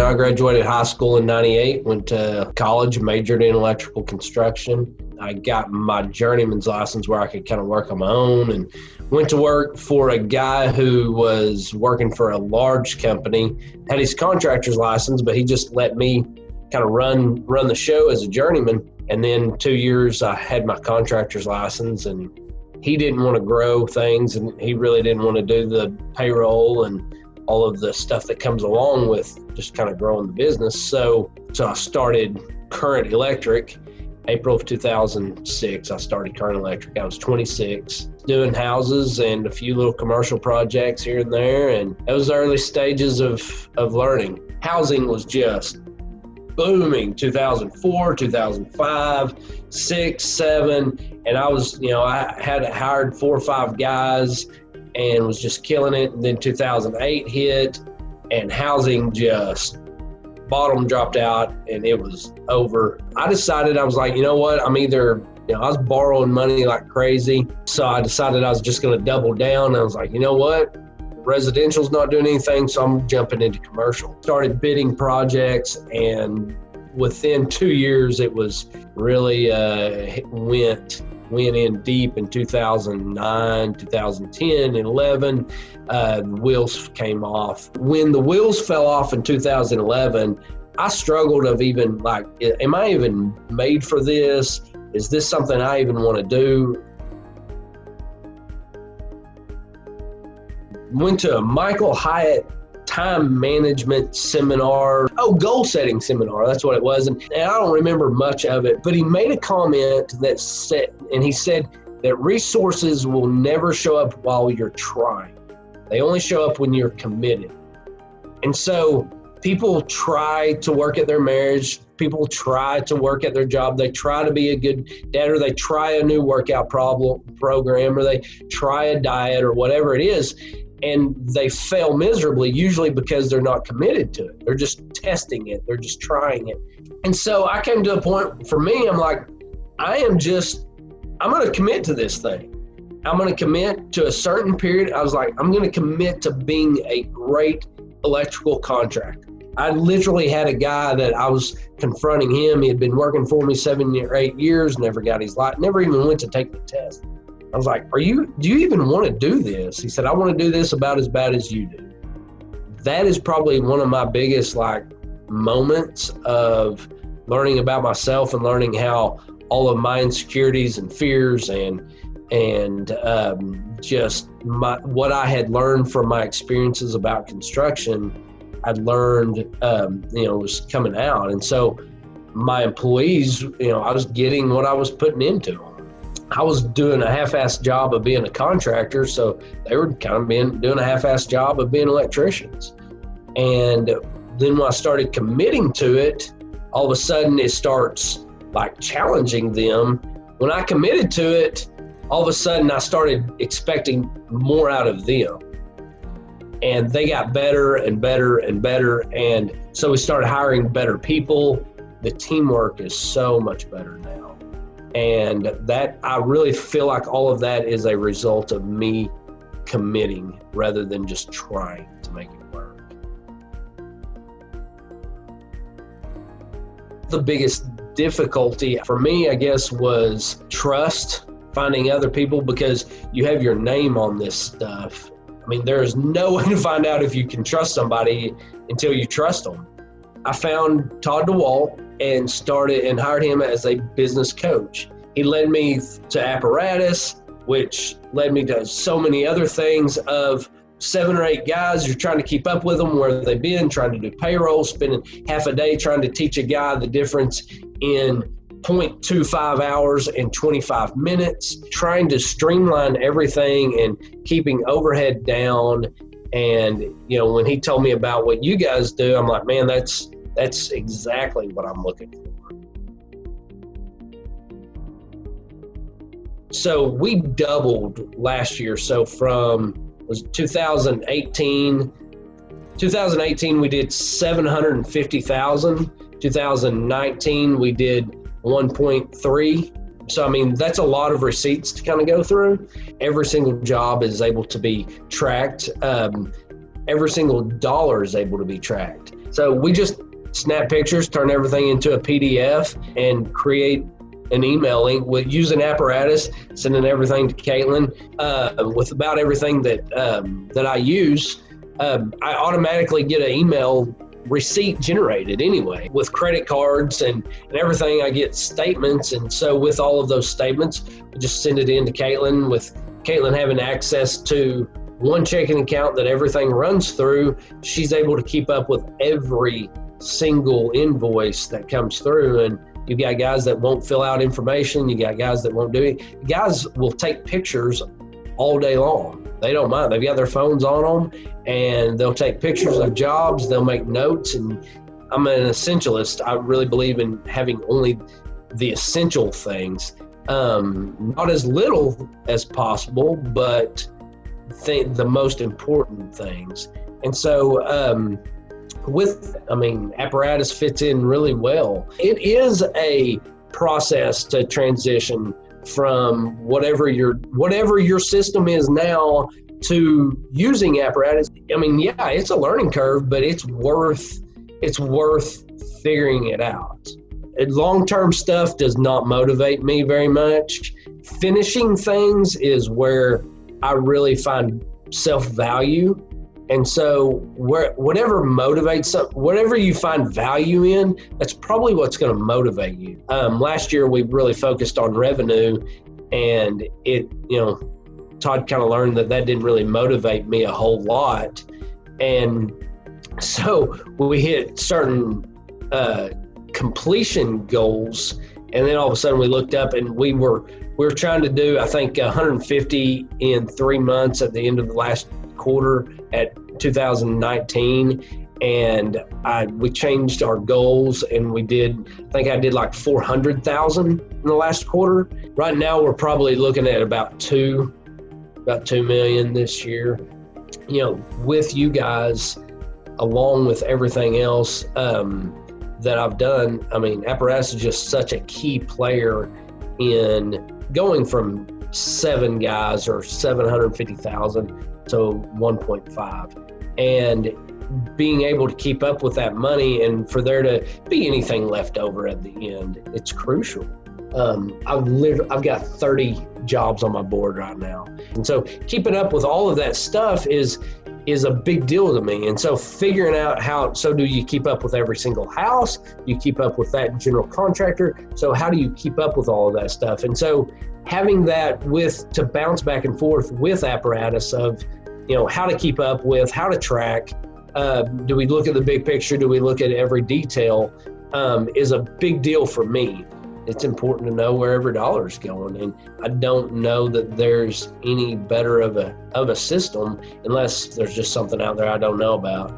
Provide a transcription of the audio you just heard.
I graduated high school in 98, went to college, majored in electrical construction. I got my journeyman's license where I could kind of work on my own, and went to work for a guy who was working for a large company, had his contractor's license, but he just let me kind of run the show as a journeyman. And then 2 years I had my contractor's license, and he didn't want to grow things, and he really didn't want to do the payroll and all of the stuff that comes along with just kind of growing the business. So I started Current Electric. April of 2006, I started Current Electric. I was 26, doing houses and a few little commercial projects here and there. And it was the early stages of learning. Housing was just booming, 2004, 2005, 6, 7. And I was, I had hired 4 or 5 guys and was just killing it. And then 2008 hit, and housing just bottom dropped out, and it was over. I decided, I was like, you know what? I'm either, I was borrowing money like crazy. So I decided I was just going to double down. I was like, you know what? Residential's not doing anything, so I'm jumping into commercial. Started bidding projects, and within 2 years, it was really went in deep in 2009, 2010, 11. The wheels came off. When the wheels fell off in 2011, I struggled of even like, am I even made for this? Is this something I even want to do? Went to a Michael Hyatt time management seminar. Goal setting seminar. That's what it was. And I don't remember much of it, but he made a comment that said, and he said that resources will never show up while you're trying. They only show up when you're committed. And so people try to work at their marriage. People try to work at their job. They try to be a good dad, or they try a new workout program, or they try a diet or whatever it is. And they fail miserably, usually because they're not committed to it. They're just testing it. They're just trying it. And so I came to a point, for me, I'm like, I'm going to commit to this thing. I'm going to commit to a certain period. I was like, I'm going to commit to being a great electrical contractor. I literally had a guy that I was confronting him. He had been working for me 7 or 8 years, never got his license, never even went to take the test. I was like, do you even want to do this? He said, I want to do this about as bad as you do. That is probably one of my biggest moments of learning about myself and learning how all of my insecurities and fears and just what I had learned from my experiences about construction, I'd learned, was coming out. And so my employees, I was getting what I was putting into them. I was doing a half-assed job of being a contractor, so they were kind of doing a half-assed job of being electricians. And then when I started committing to it, all of a sudden it starts challenging them. When I committed to it, all of a sudden I started expecting more out of them. And they got better and better and better. And so we started hiring better people. The teamwork is so much better now. And that, I really feel like all of that is a result of me committing rather than just trying to make it work. The biggest difficulty for me, I guess, was trust, finding other people, because you have your name on this stuff. I mean, there is no way to find out if you can trust somebody until you trust them. I found Todd DeWalt and hired him as a business coach. He led me to apparatus, which led me to so many other things of 7 or 8 guys. You're trying to keep up with them, where they've been, trying to do payroll, spending half a day trying to teach a guy the difference in 0.25 hours and 25 minutes, trying to streamline everything and keeping overhead down. And, when he told me about what you guys do, I'm like, man, that's exactly what I'm looking for. So we doubled last year. So from 2018 we did 750,000. 2019 we did 1.3. So, I mean, that's a lot of receipts to kind of go through. Every single job is able to be tracked. Every single dollar is able to be tracked. So we just snap pictures, turn everything into a PDF, and create an email link with using Apparatus, sending everything to Caitlin with about everything that I use. I automatically get an email receipt generated anyway with credit cards and everything. I get statements, and so with all of those statements, we just send it in to Caitlin. With Caitlin having access to one checking account that everything runs through, she's able to keep up with every single invoice that comes through. And you got guys that won't fill out information. You got guys that won't do it. Guys will take pictures all day long. They don't mind. They've got their phones on them, and they'll take pictures of jobs. They'll make notes. And I'm an essentialist. I really believe in having only the essential things, not as little as possible, but the most important things. And so Apparatus fits in really well. It is a process to transition from whatever your system is now to using Apparatus. It's a learning curve, but it's worth figuring it out. Long-term stuff does not motivate me very much. Finishing things is where I really find self-value. And so whatever you find value in, that's probably what's going to motivate you. Last year, we really focused on revenue, and Todd kind of learned that didn't really motivate me a whole lot. And so we hit certain completion goals, and then all of a sudden we looked up and we were trying to do, I think, 150 in 3 months at the end of the last quarter at 2019, and we changed our goals, and I did like 400,000 in the last quarter. Right now we're probably looking at about 2 million this year. With you guys, along with everything else that I've done, Apparatus is just such a key player in going from 7 guys or 750,000 to 1.5, and being able to keep up with that money, and for there to be anything left over at the end, it's crucial. I've got 30 jobs on my board right now, and so keeping up with all of that stuff is a big deal to me. And so figuring out do you keep up with every single house? Do you keep up with that general contractor? So how do you keep up with all of that stuff? And so having that to bounce back and forth with Apparatus of, how to keep up with, how to track, do we look at the big picture? Do we look at every detail? Is a big deal for me. It's important to know where every dollar is going, and I don't know that there's any better of a system unless there's just something out there I don't know about.